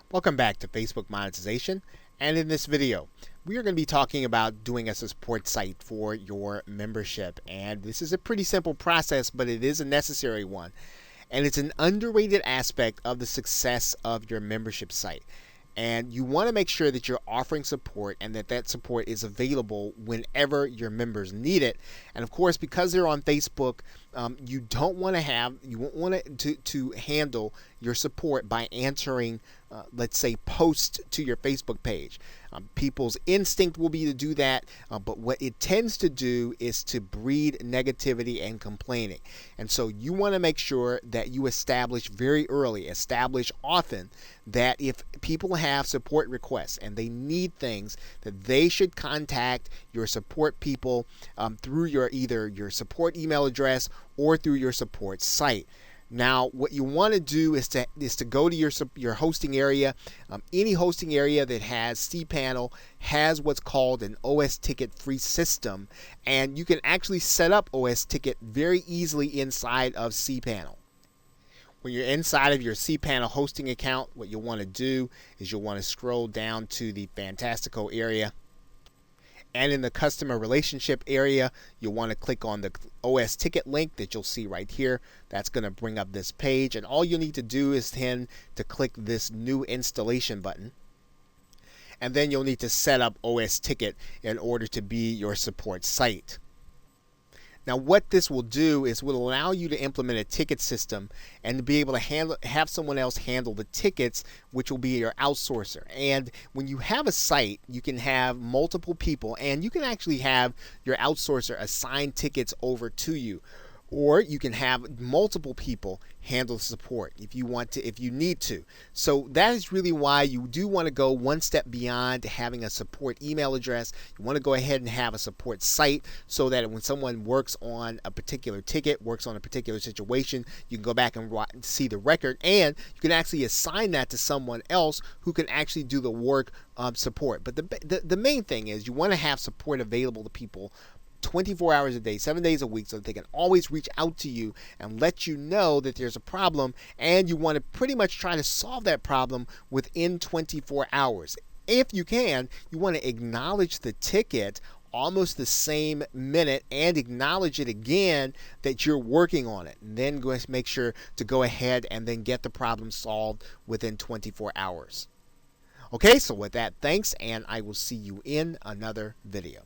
Welcome back to Facebook Monetization, and in this video we are going to be talking about doing a support site for your membership. And this is a pretty simple process, but it is a necessary one, and it's an underrated aspect of the success of your membership site. And you want to make sure that you're offering support and that support is available whenever your members need it. And of course, because they're on Facebook, you won't want to handle your support by answering, let's say, posts to your Facebook page. People's instinct will be to do that, but what it tends to do is to breed negativity and complaining. And so you want to make sure that you establish often, that if people have support requests and they need things, that they should contact your support people through either your support email address or through your support site. Now, what you want to do is to go to your hosting area. Any hosting area that has cPanel has what's called an OS Ticket free system, and you can actually set up OS Ticket very easily inside of cPanel. When you're inside of your cPanel hosting account, what you'll want to do is you'll want to scroll down to the Fantastico area. And in the customer relationship area, you'll want to click on the OS Ticket link that you'll see right here. That's going to bring up this page, and all you need to do is to click this new installation button. And then you'll need to set up OS Ticket in order to be your support site. Now, what this will do is will allow you to implement a ticket system and to be able to have someone else handle the tickets, which will be your outsourcer. And when you have a site, you can have multiple people, and you can actually have your outsourcer assign tickets over to you. Or you can have multiple people handle support if you need to. So that is really why you do want to go one step beyond having a support email address. You want to go ahead and have a support site so that when someone works on a particular ticket, works on a particular situation, you can go back and see the record, and you can actually assign that to someone else who can actually do the work of support. But the main thing is you want to have support available to people 24 hours a day, 7 days a week, so that they can always reach out to you and let you know that there's a problem, and you want to pretty much try to solve that problem within 24 hours. If you can, you want to acknowledge the ticket almost the same minute and acknowledge it again that you're working on it, and then go make sure to go ahead and then get the problem solved within 24 hours. Okay, so with that, thanks, and I will see you in another video.